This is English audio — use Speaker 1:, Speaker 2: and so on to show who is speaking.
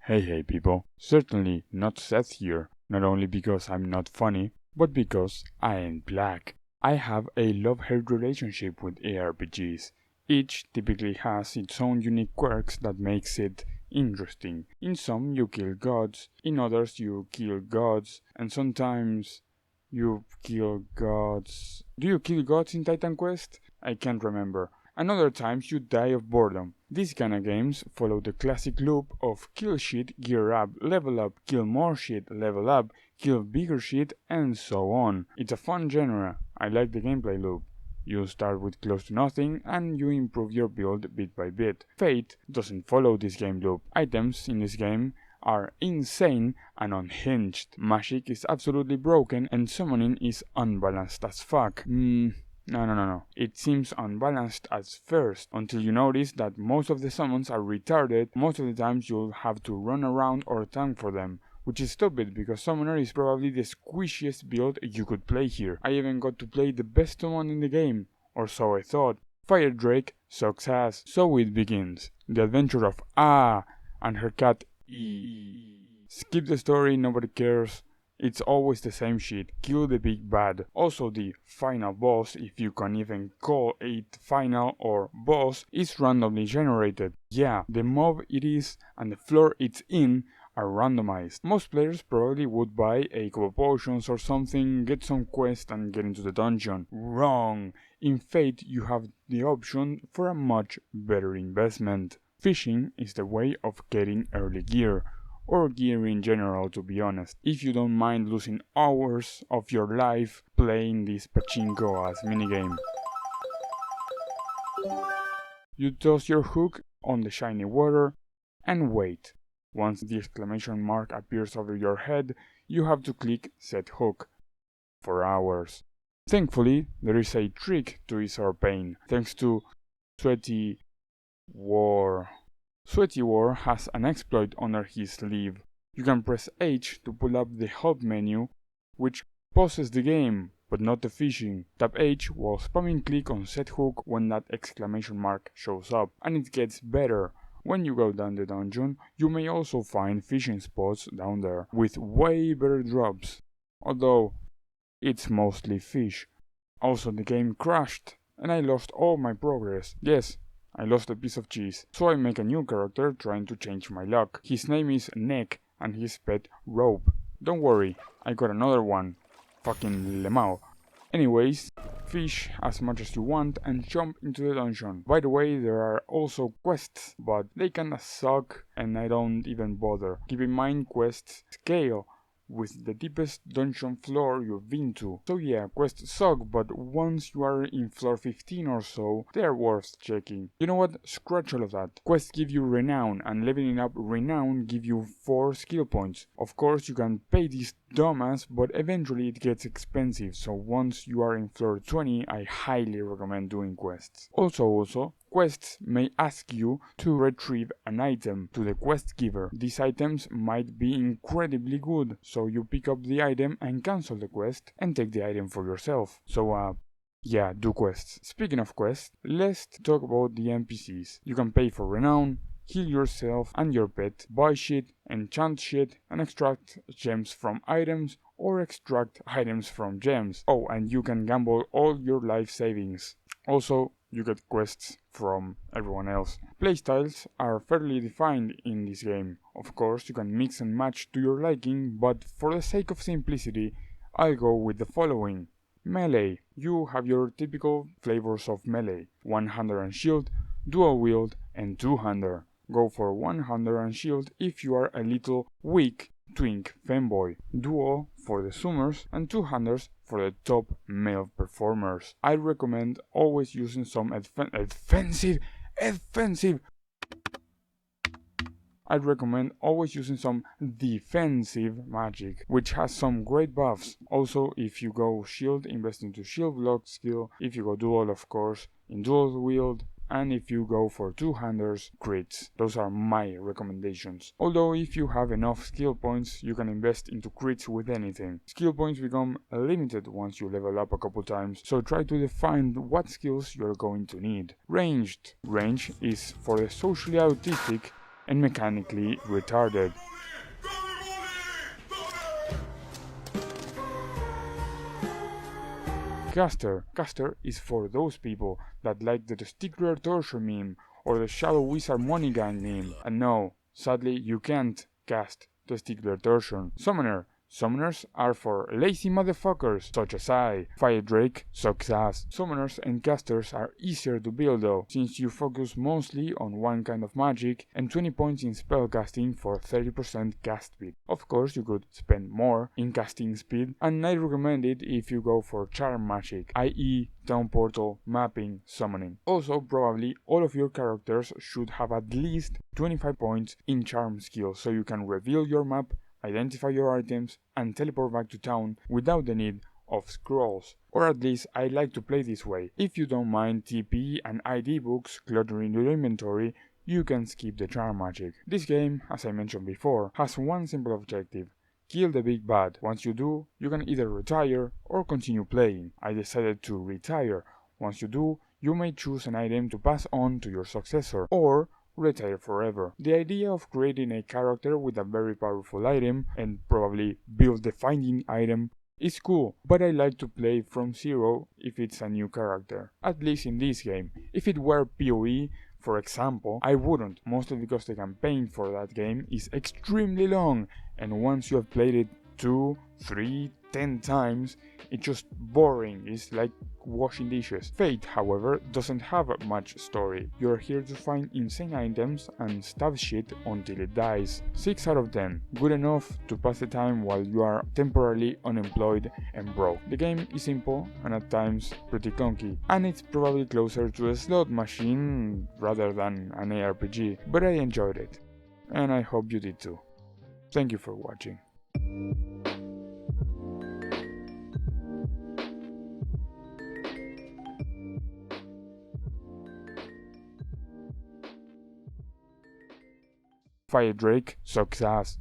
Speaker 1: Hey people, certainly not Seth here, not only because I'm not funny, but because I am black. I have a love-hate relationship with ARPGs. Each typically has its own unique quirks that makes it interesting. In some you kill gods, in others you kill gods, and sometimes you kill gods. Do you kill gods in Titan Quest? I can't remember. And other times you die of boredom. These kinda games follow the classic loop of kill shit, gear up, level up, kill more shit, level up, kill bigger shit, and so on. It's a fun genre. I like the gameplay loop. You start with close to nothing and you improve your build bit by bit. Fate doesn't follow this game loop. Items in this game are insane and unhinged. Magic is absolutely broken and summoning is unbalanced as fuck. No. It seems unbalanced at first, until you notice that most of the summons are retarded. Most of the times you'll have to run around or tank for them, which is stupid because Summoner is probably the squishiest build you could play here. I even got to play the best summon in the game, or so I thought. Fire Drake sucks ass. So it begins. The adventure of and her cat E. Skip the story, nobody cares. It's always the same shit, kill the big bad. Also the final boss, if you can even call it final or boss, is randomly generated. Yeah, the mob it is and the floor it's in are randomized. Most players probably would buy a couple potions or something, get some quest and get into the dungeon. Wrong! In Fate you have the option for a much better investment. Fishing is the way of getting early gear. Or gear in general, to be honest, if you don't mind losing hours of your life playing this pachinko-ass minigame. You toss your hook on the shiny water and wait. Once the exclamation mark appears over your head, you have to click set hook for hours. Thankfully, there is a trick to ease our pain, thanks to Sweaty War. Sweaty War has an exploit under his sleeve. You can press H to pull up the help menu, which pauses the game, but not the fishing. Tap H while spamming click on set hook when that exclamation mark shows up, and it gets better. When you go down the dungeon, you may also find fishing spots down there, with way better drops, although it's mostly fish. Also the game crashed, and I lost all my progress. Yes, I lost a piece of cheese, so I make a new character trying to change my luck. His name is Neck, and his pet Rope. Don't worry, I got another one. Fucking Lemao. Anyways, fish as much as you want and jump into the dungeon. By the way, there are also quests, but they kinda suck and I don't even bother. Keep in mind quests scale with the deepest dungeon floor you've been to. So yeah, quests suck, but once you are in floor 15 or so, they're worth checking. You know what? Scratch all of that. Quests give you renown, and leveling up renown give you 4 skill points. Of course, you can pay this dumbass, but eventually it gets expensive, so once you are in floor 20, I highly recommend doing quests. Also, quests may ask you to retrieve an item to the quest giver. These items might be incredibly good, so you pick up the item and cancel the quest and take the item for yourself. So yeah, do quests. Speaking of quests, let's talk about the NPCs. You can pay for renown, heal yourself and your pet, buy shit, enchant shit, and extract gems from items or extract items from gems. Oh, and you can gamble all your life savings. Also, you get quests from everyone else. Playstyles are fairly defined in this game. Of course, you can mix and match to your liking, but for the sake of simplicity, I'll go with the following. Melee. You have your typical flavors of melee. One-hander and shield, dual wield, and two-hander. Go for one-hander and shield if you are a little weak twink femboy, duo for the zoomers, and two-handers for the top male performers. I recommend always using some defensive magic, which has some great buffs. Also, if you go shield, invest into shield block skill. If you go dual, of course, in dual wield. And if you go for two-handers, crits. Those are my recommendations. Although if you have enough skill points, you can invest into crits with anything. Skill points become limited once you level up a couple times, so try to define what skills you're going to need. Ranged. Range is for the socially autistic and mechanically retarded. Caster is for those people that like the testicular torture meme or the Shadow Wizard Money Gang meme. And no, sadly you can't cast testicular torsion. Summoners are for lazy motherfuckers such as I. Fire Drake sucks ass. Summoners and casters are easier to build though, since you focus mostly on one kind of magic and 20 points in spellcasting for 30% cast speed. Of course you could spend more in casting speed, and I recommend it if you go for charm magic, i.e. town portal, mapping, summoning. Also, probably all of your characters should have at least 25 points in charm skill so you can reveal your map, identify your items, and teleport back to town without the need of scrolls. Or at least I like to play this way. If you don't mind TP and ID books cluttering your inventory, you can skip the charm magic. This game, as I mentioned before, has one simple objective: kill the big bad. Once you do, you can either retire or continue playing. I decided to retire. Once you do, you may choose an item to pass on to your successor, or retire forever. The idea of creating a character with a very powerful item, and probably build the finding item, is cool, but I like to play from zero if it's a new character. At least in this game. If it were PoE, for example, I wouldn't, mostly because the campaign for that game is extremely long, and once you have played it 2, 3, 10 times, it's just boring. It's like washing dishes. Fate, however, doesn't have much story. You're here to find insane items and stab shit until it dies. 6 out of 10. Good enough to pass the time while you are temporarily unemployed and broke. The game is simple and at times pretty clunky, and it's probably closer to a slot machine rather than an ARPG, but I enjoyed it. And I hope you did too. Thank you for watching. Fire Drake sucks ass.